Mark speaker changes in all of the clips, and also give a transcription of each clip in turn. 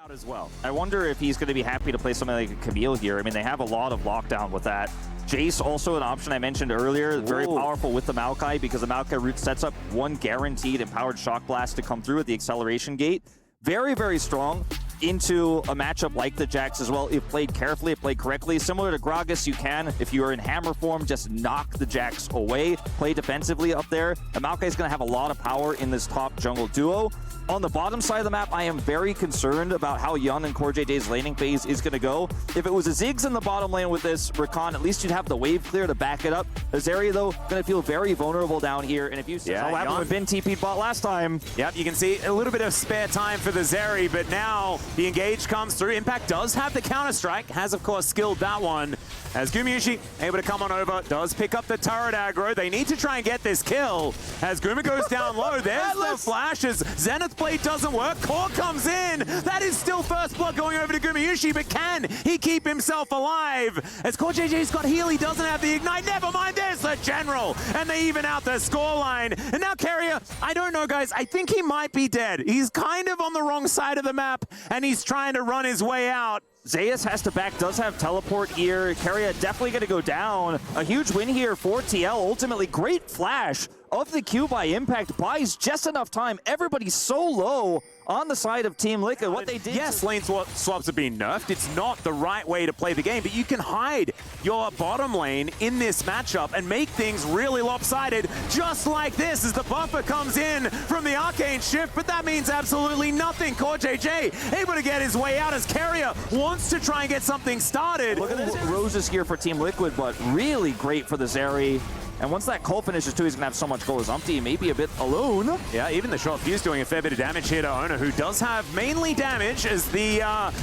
Speaker 1: out as well. I wonder if he's going to be happy to play something like a Camille here. I mean, they have a lot of lockdown with that. Jace, also an option I mentioned earlier, very powerful with the Maokai because the Maokai root sets up one guaranteed empowered shock blast to come through at the acceleration gate. Very, very strong into a matchup like the Jax as well. If played carefully, if played correctly. Similar to Gragas, you can, if you are in hammer form, just knock the Jax away. Play defensively up there. The Maokai is going to have a lot of power in this top jungle duo. On the bottom side of the map, I am very concerned about how Yun and CoreJJ's laning phase is going to go. If it was a Ziggs in the bottom lane with this Rakan, at least you'd have the wave clear to back it up. Azeri, though, going to feel very vulnerable down here. And if you see how happened when Ben TP'd bot last time.
Speaker 2: Yep, you can see a little bit of spare time for the Zeri, but now the engage comes through. Impact does have the counter-strike, has, of course, skilled that one. As Gumayusi able to come on over, does pick up the turret aggro. They need to try and get this kill. As Guma goes down low, there's the flashes. Zenith Blade doesn't work. Core comes in. That is still first blood going over to Gumayusi, but can he keep himself alive? As CoreJJ's got heal, he doesn't have the ignite. Never mind, there's the general. And they even out the scoreline. And now Carrier, I don't know, guys. I think he might be dead. He's kind of on the wrong side of the map, and he's trying to run his way out.
Speaker 1: Zeus has to back, does have teleport here. Carrier definitely going to go down. A huge win here for TL. Ultimately, great flash of the Q by Impact. Buys just enough time. Everybody's so low on the side of Team Liquid. What they did...
Speaker 2: Yes, lane swaps are being nerfed. It's not the right way to play the game, but you can hide your bottom lane in this matchup and make things really lopsided, just like this as the buffer comes in from the Arcane Shift, but that means absolutely nothing. CoreJJ able to get his way out as Carrier wants to try and get something started.
Speaker 1: Look at the roses here for Team Liquid, but really great for the Zeri. And once that call finishes too, he's going to have so much gold as Umpty, maybe a bit alone.
Speaker 2: Yeah, even the short fuse doing a fair bit of damage here to Ona, who does have mainly damage as the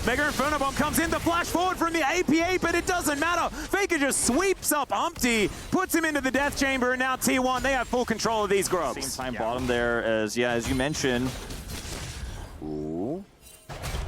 Speaker 2: Mega Inferno Bomb comes in. The flash forward from the APA, but it doesn't matter. Faker just sweeps up Umpty, puts him into the death chamber, and now T1, they have full control of these grubs.
Speaker 1: Same time bottom there as, as you mentioned.
Speaker 2: Ooh.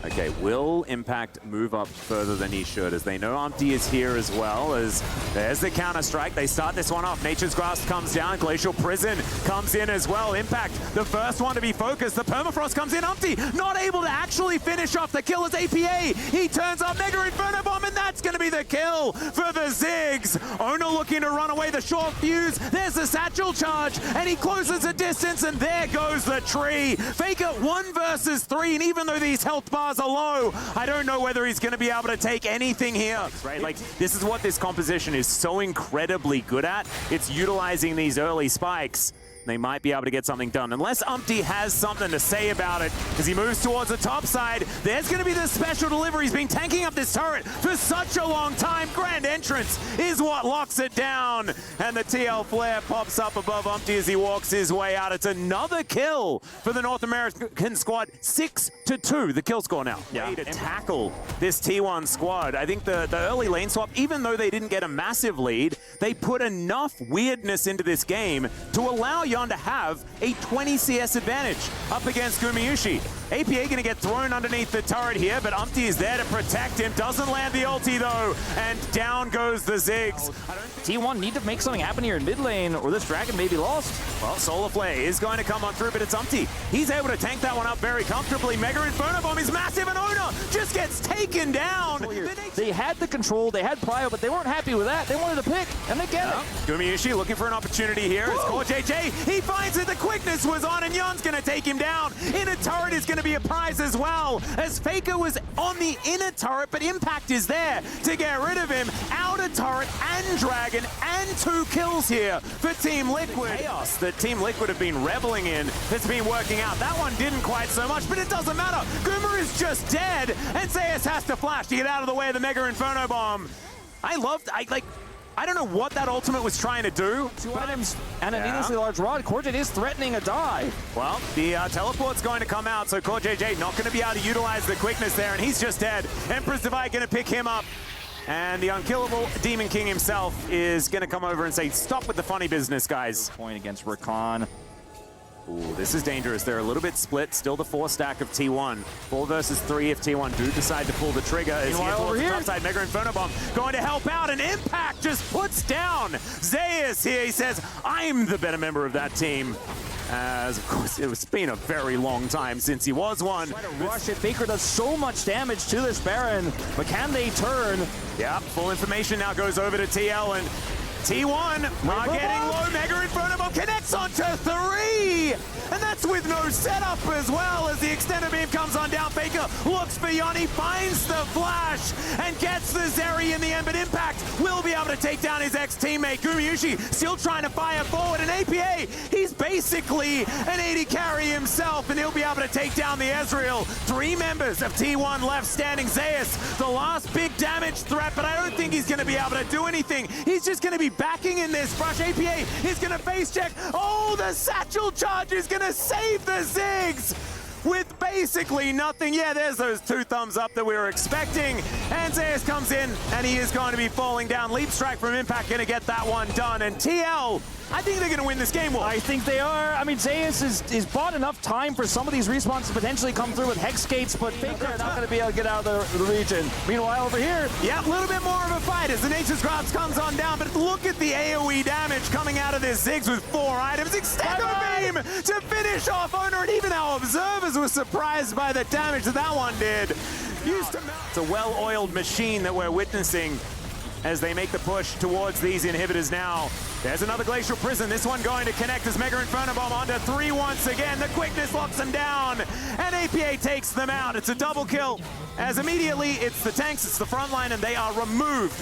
Speaker 2: Okay, will Impact move up further than he should, as they know Umpty is here as well, as there's the counter-strike. They start this one off. Nature's Grasp comes down. Glacial Prison comes in as well. Impact, the first one to be focused. The Permafrost comes in. Umpty not able to actually finish off the kill as APA. He turns up Mega Inferno Bomb, and that's going to be the kill for the Ziggs. Ona looking to run away. The short fuse. There's the satchel charge, and he closes the distance, and there goes the tree. Faker 1 versus 3, and even though these health bars are low, I don't know whether he's going to be able to take anything here. Right? Like, this is what this composition is so incredibly good at. It's utilizing these early spikes. They might be able to get something done. Unless Umpty has something to say about it as he moves towards the top side. There's going to be the special delivery. He's been tanking up this turret for such a long time. Grand Entrance is what locks it down. And the TL Flare pops up above Umpty as he walks his way out. It's another kill for the North American squad. 6-2, the kill score now. Yeah. To tackle this T1 squad. I think the early lane swap, even though they didn't get a massive lead, they put enough weirdness into this game to allow Yun to have a 20 CS advantage up against Gumayusi. APA going to get thrown underneath the turret here, but Umpty is there to protect him. Doesn't land the ulti though, and down goes the Ziggs.
Speaker 1: T1 need to make something happen here in mid lane, or this dragon may be lost.
Speaker 2: Well, Solar Flare is going to come on through, but it's Umpty. He's able to tank that one up very comfortably. Mega Inferno Bomb is massive, and Ona just gets taken down.
Speaker 1: They had the control, they had Plyo, but they weren't happy with that. They wanted to pick, and they get it.
Speaker 2: Gumayusi looking for an opportunity here. It's CoreJJ. He finds it. The quickness was on, and Yun's going to take him down. Inner turret is going to be a prize as well, as Faker was on the inner turret, but Impact is there to get rid of him. Outer turret and dragon, and 2 kills here for Team Liquid. Chaos that Team Liquid have been reveling in that's been working out. That one didn't quite so much, but it doesn't matter. Guma is just dead, and Zeus has to flash to get out of the way of the Mega Inferno Bomb. I don't know what that ultimate was trying to do.
Speaker 1: 2 items and a needlessly large rod. CoreJJ is threatening a dive.
Speaker 2: Well, the teleport's going to come out, so CoreJJ not going to be able to utilize the quickness there, and he's just dead. Empress Divide going to pick him up. And the unkillable Demon King himself is going to come over and say, stop with the funny business, guys.
Speaker 1: Point against Rakan.
Speaker 2: Ooh, this is dangerous. They're a little bit split. Still the 4 stack of T1. 4 versus 3 if T1 do decide to pull the trigger. As he towards the top side, Mega Inferno Bomb going to help out, and Impact just puts down Zeus here. He says, I'm the better member of that team. as of course it's been a very long time since he was one.
Speaker 1: Try to rush it. Faker does so much damage to this Baron, but can they turn?
Speaker 2: Yeah, full information now goes over to TL, and T1 are getting low. Mega Inferno connects onto 3! And that's with no setup as well, as the extended beam comes on down. Faker looks for Yanni, finds the flash, and gets the Zeri in the end, but Impact will be able to take down his ex-teammate. Gumayusi still trying to fire forward, and APA, he's basically an 80 carry himself, and he'll be able to take down the Ezreal. 3 members of T1 left standing. Zeus, the last big damage threat, but I don't think he's going to be able to do anything. He's just going to be backing in this brush. APA is going to face check. Oh, the satchel charge is going to save the Ziggs with basically nothing. Yeah, there's those 2 thumbs up that we were expecting. And Zeus comes in, and he is going to be falling down. Leap strike from Impact going to get that one done. And TL, I think they're going to win this game, Wolf.
Speaker 1: I think they are. I mean, Zeus is bought enough time for some of these respawns to potentially come through with Hex Gates, but Faker are not going to be able to get out of the region. Meanwhile, over here,
Speaker 2: yeah, a little bit more of a fight as the Nature's Grasp comes on down, but look at the AoE damage coming out of this Ziggs with 4 items. Extendo beam to finish off Owner, and even our observers were surprised by the damage that one did. It's a well-oiled machine that we're witnessing as they make the push towards these inhibitors now. There's another Glacial Prison. This one going to connect as Mega Inferno Bomb onto 3 once again. The quickness locks them down, and APA takes them out. It's a double kill, as immediately it's the tanks, it's the front line, and they are removed.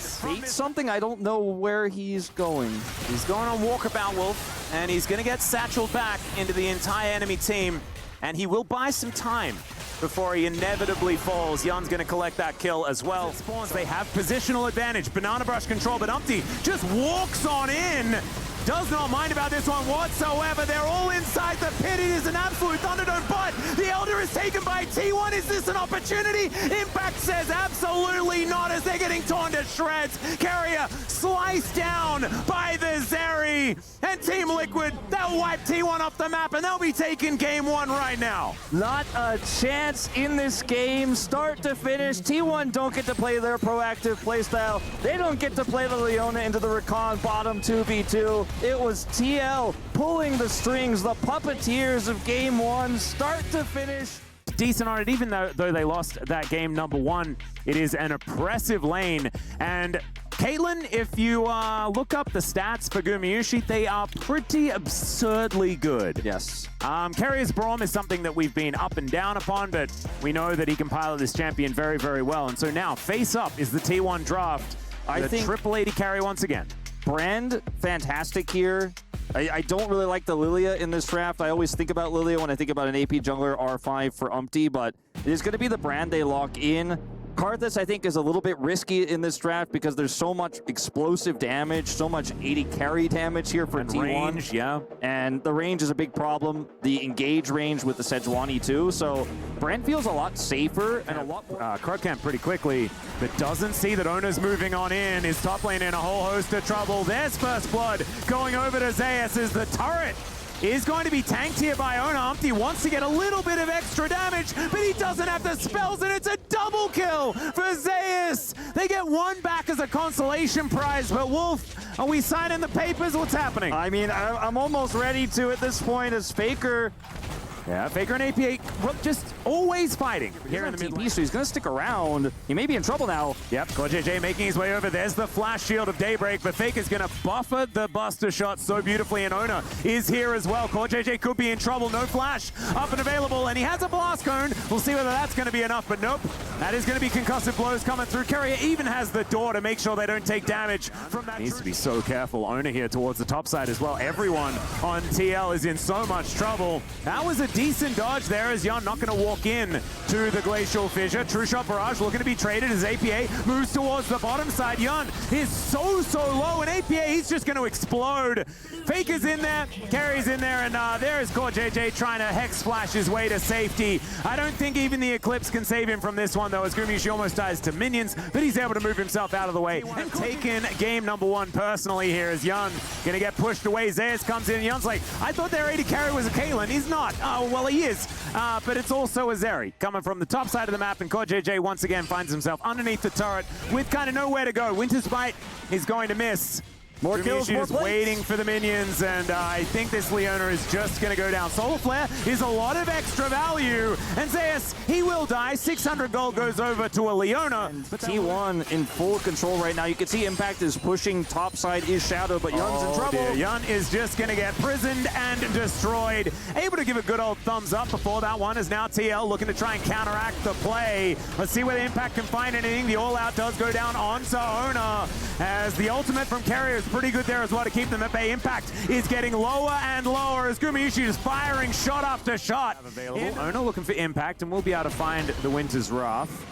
Speaker 1: Something I don't know where he's going.
Speaker 2: He's going on Walkabout, Wolf, and he's going to get satcheled back into the entire enemy team, and he will buy some time before he inevitably falls. Yun's going to collect that kill as well. Spawns, they have positional advantage, banana brush control, but Umpty just walks on in. Does not mind about this one whatsoever. They're all inside the pit. It is an absolute Thunderdome, but the Elder is taken by T1. Is this an opportunity? Impact says absolutely not, as they're getting torn to shreds. Carrier sliced down by the Zeri. And Team Liquid, they'll wipe T1 off the map, and they'll be taking game 1 right now.
Speaker 1: Not a chance in this game, start to finish. T1 don't get to play their proactive playstyle. They don't get to play the Leona into the Recon bottom 2v2. It was TL pulling the strings, the puppeteers of game 1, start to finish.
Speaker 2: Decent on it, even though they lost that game number 1. It is an oppressive lane, and Caitlyn, if you look up the stats for Gumayusi, they are pretty absurdly good.
Speaker 1: Yes.
Speaker 2: Carrier's Braum is something that we've been up and down upon, but we know that he can pilot this champion very, very well. And so now, face up is the T1 draft. I think triple 80 carry once again.
Speaker 1: Brand, fantastic here. I don't really like the Lilia in this draft. I always think about Lilia when I think about an AP jungler R5 for Umpty, but it is going to be the Brand they lock in. Karthus, I think, is a little bit risky in this draft because there's so much explosive damage, so much 80 carry damage here for T1.
Speaker 2: Range, yeah.
Speaker 1: And the range is a big problem. The engage range with the Sejuani too. So Brand feels a lot safer and a lot more...
Speaker 2: Crudcamp pretty quickly, but doesn't see that Ona's moving on in. His top lane in a whole host of trouble. There's first blood going over to Zeus as the turret is going to be tanked here by Ona. Umpty wants to get a little bit of extra damage, but he doesn't have the spells, and it's a double kill for Zeus. They get 1 back as a consolation prize, but Wolf, are we signing the papers? What's happening?
Speaker 1: I mean, I'm almost ready to at this point as Faker.
Speaker 2: Yeah, Faker and APA just always fighting here in the mid lane.
Speaker 1: So he's going to stick around. He may be in trouble now.
Speaker 2: Yep, JJ making his way over. There's the flash shield of Daybreak, but Faker's going to buffer the Buster shot so beautifully, and Ona is here as well. JJ could be in trouble. No flash up and available, and he has a blast cone. We'll see whether that's going to be enough, but nope. That is going to be concussive blows coming through. Carrier even has the door to make sure they don't take damage from that. Needs to be so careful. Ona here towards the top side as well. Everyone on TL is in so much trouble. That was a decent dodge there as Yun not going to walk in to the Glacial Fissure. True Shot Barrage looking to be traded as APA moves towards the bottom side. Yun is so low, and APA, he's just going to explode. Faker's in there, Carry's in there, and there's JJ trying to Hex Flash his way to safety. I don't think even the Eclipse can save him from this one, though, as Gumayusi almost dies to minions, but he's able to move himself out of the way. And taken game number 1 personally here as Yun going to get pushed away. Zeus comes in, and Yun's like, I thought their AD carry was a Caitlyn. He's not. Oh, well, he is. But it's also a Zeri coming from the top side of the map, and JJ once again finds himself underneath the turret with kind of nowhere to go. Winter's Bite is going to miss.
Speaker 1: More kills, more
Speaker 2: is
Speaker 1: plates.
Speaker 2: waiting for the minions, and I think this Leona is just going to go down. Solar Flare is a lot of extra value, and Zeus, he will die. 600 gold goes over to a Leona.
Speaker 1: But T1 in full control right now. You can see Impact is pushing topside, is Shadow, but Yun's in trouble.
Speaker 2: Dear. Yun is just going to get prisoned and destroyed. Able to give a good old thumbs up before that one, is now TL looking to try and counteract the play. Let's see whether Impact can find anything. The all-out does go down onto Ona, as the ultimate from Carrier is pretty good there as well to keep them at bay. Impact is getting lower and lower as Gumayusi is firing shot after shot. Ona looking for Impact, and we'll be able to find the Winter's Wrath.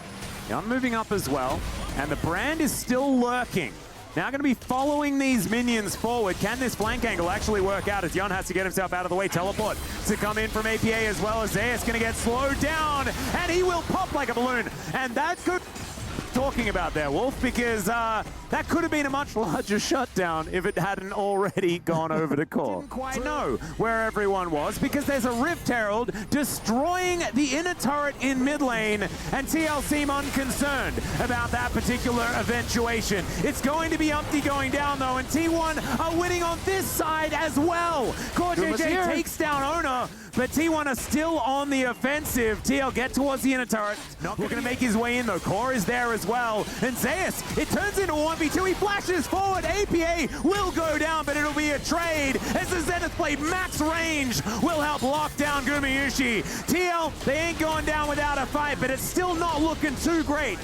Speaker 2: Yun moving up as well, and the brand is still lurking. Now going to be following these minions forward. Can this flank angle actually work out as Yun has to get himself out of the way? Teleport to come in from APA as well as Zeus going to get slowed down, and he will pop like a balloon. And that's good talking about there, Wolf, because that could have been a much larger shutdown if it hadn't already gone over the core. Didn't quite know where everyone was because there's a Rift Herald destroying the inner turret in mid lane, and TL seem unconcerned about that particular eventuation. It's going to be Umpty going down though, and T1 are winning on this side as well. Core JJ takes down Ona, but T1 are still on the offensive. TL get towards the inner turret. Not looking to make his way in though. Core is there as well. And Zeus, it turns into 1v2. He flashes forward. APA will go down, but it'll be a trade as the Zenith Blade max range will help lock down Gumayusi. TL, they ain't going down without a fight, but it's still not looking too great.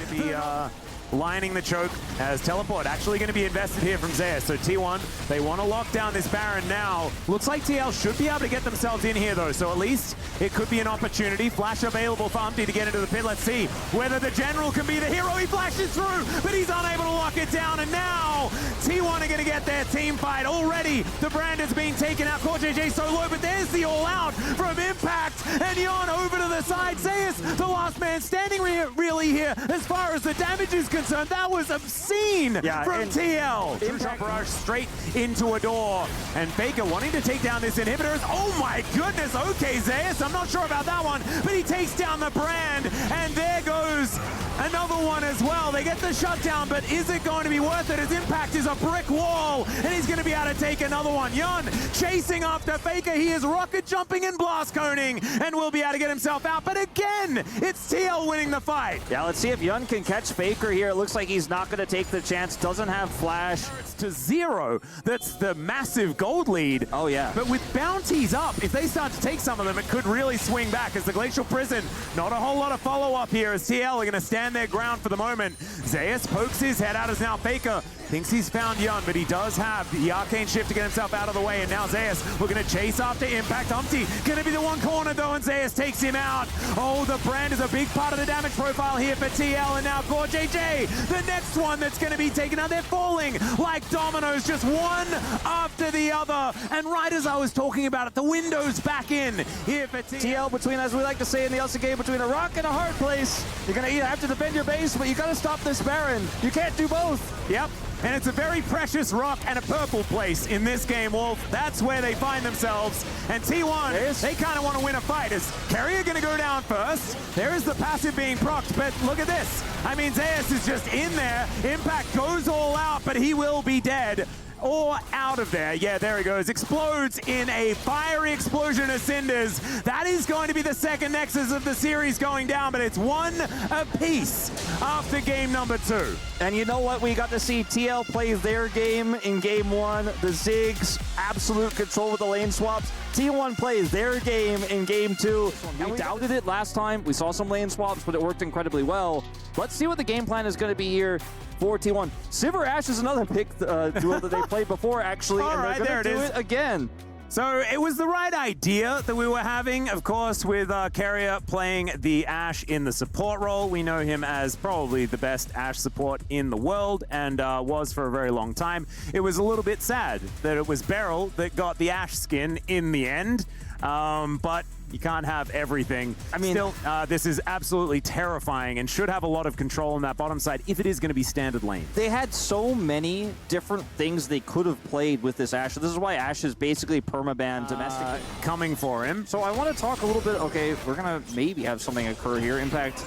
Speaker 2: Lining the choke as Teleport actually going to be invested here from Zeus. So T1, they want to lock down this Baron now. Looks like TL should be able to get themselves in here though, so at least it could be an opportunity. Flash available for Umpty to get into the pit. Let's see whether the General can be the hero. He flashes through, but he's unable to lock it down, and now T1 are going to get their team fight. Already the brand is being taken out. Core JJ so low, but there's the all-out from Impact, and Yon over to the side. Zeus, the last man standing really here as far as the damage is concerned. That was obscene from TL. True shot barrage straight into a door. And Faker wanting to take down this inhibitor. Oh my goodness. Okay, Zeus, I'm not sure about that one, but he takes down the brand. And there goes another one as well. They get the shutdown, but is it going to be worth it? His Impact is a brick wall, and he's going to be able to take another one. Yun chasing after Faker. He is rocket jumping and blast coning, and will be able to get himself out. But again, it's TL winning the fight.
Speaker 1: Yeah, let's see if Yun can catch Faker here. It looks like he's not going to take the chance. Doesn't have flash.
Speaker 2: It's to 0. That's the massive gold lead.
Speaker 1: Oh, yeah.
Speaker 2: But with bounties up, if they start to take some of them, it could really swing back as the Glacial Prison. Not a whole lot of follow-up here as TL are going to stand their ground for the moment. Zeus pokes his head out as now Faker thinks he's found Yun, but he does have the Arcane Shift to get himself out of the way, and now Zeus, we're going to chase after Impact. Umpty going to be the one corner though, and Zeus takes him out. Oh, the brand is a big part of the damage profile here for TL, and now Core JJ, the next one that's going to be taken out. They're falling like dominoes, just one after the other, and right as I was talking about it, the window's back in here for
Speaker 1: TL between, as we like to say in the LC game, between a rock and a hard place. You're going to either have to defend your base, but you got to stop this Baron. You can't do both.
Speaker 2: Yep. And it's a very precious rock and a purple place in this game, Wolf. That's where they find themselves. And T1, they kind of want to win a fight. Is Carrier going to go down first? There is the passive being procced, but look at this. I mean, Zeus is just in there. Impact goes all out, but he will be dead. Or out of there. Yeah, there he goes. Explodes in a fiery explosion of cinders. That is going to be the second Nexus of the series going down, but it's one apiece after game number 2.
Speaker 1: And you know what? We got to see TL play their game in game 1. The Ziggs, absolute control with the lane swaps. T1 plays their game in game 2. And we doubted it last time. We saw some lane swaps, but it worked incredibly well. Let's see what the game plan is going to be here for T1. Sivir Ashe is another pick duel that they played before, actually, and they're going to do it again.
Speaker 2: So it was the right idea that we were having, of course, with Carrier playing the Ashe in the support role. We know him as probably the best Ashe support in the world, and was for a very long time. It was a little bit sad that it was Beryl that got the Ashe skin in the end, but you can't have everything. I mean, still, this is absolutely terrifying and should have a lot of control on that bottom side if it is going to be standard lane.
Speaker 1: They had so many different things they could have played with this Ashe. This is why Ashe is basically permaban domestic.
Speaker 2: Coming for him.
Speaker 1: So I want to talk a little bit. Okay, we're going to maybe have something occur here. Impact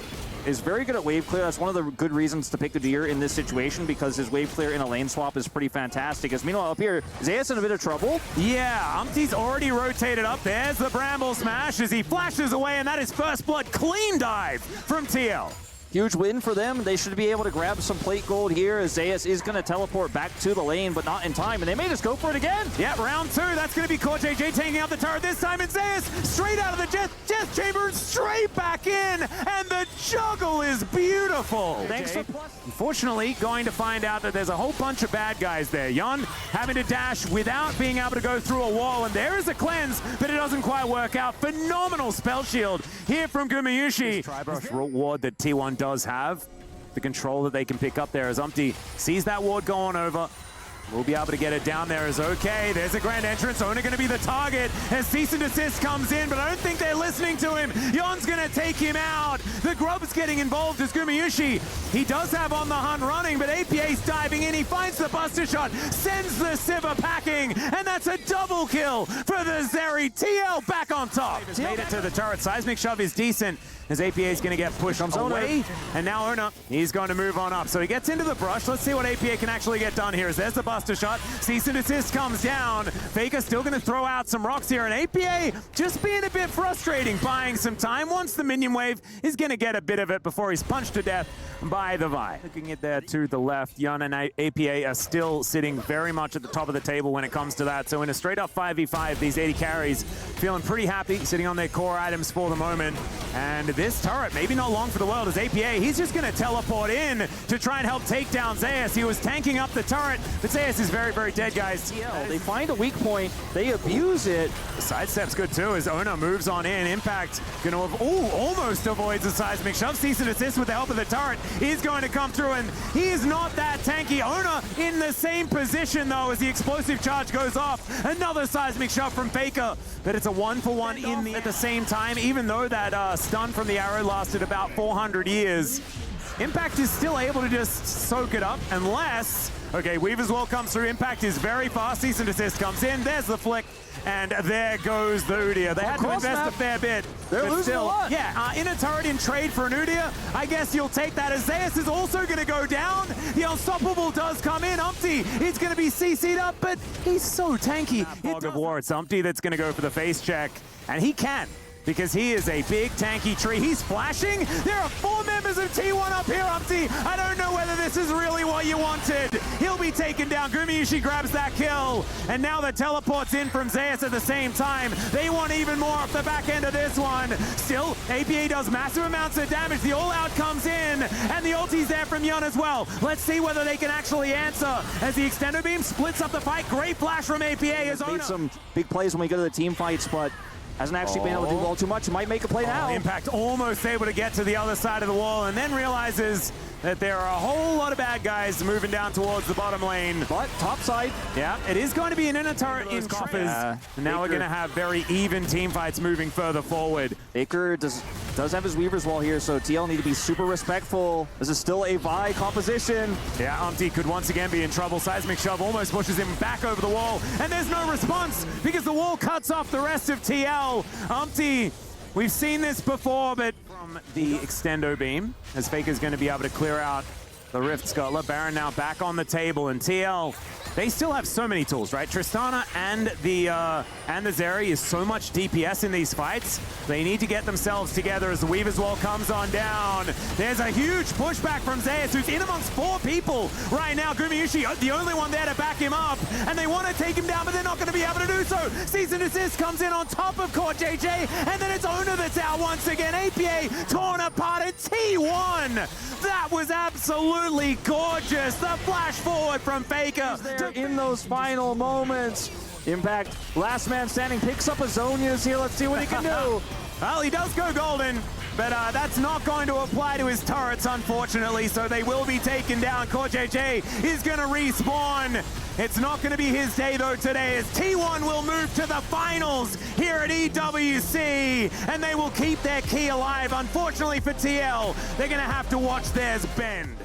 Speaker 1: is very good at wave clear. That's one of the good reasons to pick Udyr in this situation, because his wave clear in a lane swap is pretty fantastic. As meanwhile up here, Zeus in a bit of trouble.
Speaker 2: Yeah, Umpty's already rotated up. There's the Bramble Smash as he flashes away, and that is first blood clean dive from TL.
Speaker 1: Huge win for them. They should be able to grab some plate gold here, as Zeus is going to teleport back to the lane, but not in time, and they may just go for it again.
Speaker 2: Yeah, round 2. That's going to be CoreJJ taking out the turret this time, and Zeus straight out of the Death Chamber, straight back in, and the juggle is beautiful.
Speaker 1: Thanks for plus.
Speaker 2: Unfortunately, going to find out that there's a whole bunch of bad guys there. Yon having to dash without being able to go through a wall, and there is a cleanse, but it doesn't quite work out. Phenomenal spell shield here from Gumayushi. Tribrush reward that T1 does have, the control that they can pick up there as Umpty sees that ward going over. We'll be able to get it down there as okay. There's a grand entrance. Ona going to be the target as cease and desist comes in, but I don't think they're listening to him. Yon's going to take him out. The Grub's getting involved as Gumayushi. He does have On the Hunt running, but APA's diving in. He finds the Buster Shot, sends the Sivir packing, and that's a double kill for the Zeri. TL back on top. Made it to the turret. Seismic Shove is decent as APA is going to get pushed away. And now Ona, he's going to move on up. So he gets into the brush. Let's see what APA can actually get done here. As there's the Buster Shot. Cease and desist comes down. Faker still going to throw out some rocks here. And APA just being a bit frustrating, buying some time. Once the minion wave is going to get a bit of it before he's punched to death by the Vi. Looking at there to the left, Yon and APA are still sitting very much at the top of the table when it comes to that. So in a straight up 5v5, these 80 carries feeling pretty happy, sitting on their core items for the moment. And this turret, maybe not long for the world, as APA, he's just going to teleport in to try and help take down Zeus. He was tanking up the turret, but Zeus is very, very dead, guys.
Speaker 1: They find a weak point, they abuse it.
Speaker 2: The sidestep's good too, as Ona moves on in. Impact going to, almost avoids the Seismic Shove. Cease and desist with the help of the turret. He's going to come through, and he is not that tanky. Ona in the same position, though, as the explosive charge goes off. Another Seismic Shove from Faker, but it's a 1-for-1 at the same time, even though that stun from the arrow lasted about 400 years. Impact is still able to just soak it up, unless, okay, Weaver's Wall comes through. Impact is very fast. Cease and desist comes in. There's the flick, and there goes the Udyr. They had to invest a fair bit.
Speaker 1: They're losing a lot.
Speaker 2: Yeah, in a turret in trade for an Udyr, I guess you'll take that. As Zeus is also going to go down. The Unstoppable does come in. Umpty, he's going to be CC'd up, but he's so tanky. Fog of War, it's Umpty that's going to go for the face check, and he can, because he is a big tanky tree. He's flashing. There are 4 members of T1 up here, Umpty. I don't know whether this is really what you wanted. He'll be taken down. Gumayushi grabs that kill. And now the teleport's in from Zeus at the same time. They want even more off the back end of this one. Still, APA does massive amounts of damage. The all-out comes in, and the ulti's there from Yon as well. Let's see whether they can actually answer as the extender beam splits up the fight. Great flash from APA as Ona.
Speaker 1: Made some big plays when we go to the team fights, but hasn't actually been able to do all too much. Might make a play now.
Speaker 2: Impact almost able to get to the other side of the wall, and then realizes that there are a whole lot of bad guys moving down towards the bottom lane.
Speaker 1: But top side.
Speaker 2: Yeah, it is going to be an inner turret in coffers. And now we're going to have very even team fights moving further forward.
Speaker 1: Baker does have his Weaver's Wall here, so TL need to be super respectful. This is still a Vi composition.
Speaker 2: Yeah, Umpty could once again be in trouble. Seismic Shove almost pushes him back over the wall, and there's no response because the wall cuts off the rest of TL. Umpty, we've seen this before, but from the extendo beam, as Faker's going to be able to clear out the Rift Scuttler. Baron now back on the table, and TL, they still have so many tools, right? Tristana and the Zeri is so much DPS in these fights. They need to get themselves together as the Weaver's Wall comes on down. There's a huge pushback from Zeus, who's in amongst 4 people right now. Gumayushi, the only one there to back him up, and they want to take him down, but they're not going to be able to do so. Cease and desist comes in on top of CoreJJ, and then it's Ona that's out once again. APA torn apart at T1. That was absolutely gorgeous. The flash forward from Faker.
Speaker 1: In those final moments. Impact, last man standing, picks up Azonia's here. Let's see what he can do.
Speaker 2: Well, he does go golden, but that's not going to apply to his turrets, unfortunately, so they will be taken down. CoreJJ is going to respawn. It's not going to be his day, though, today, as T1 will move to the finals here at EWC, and they will keep their key alive. Unfortunately for TL, they're going to have to watch theirs bend.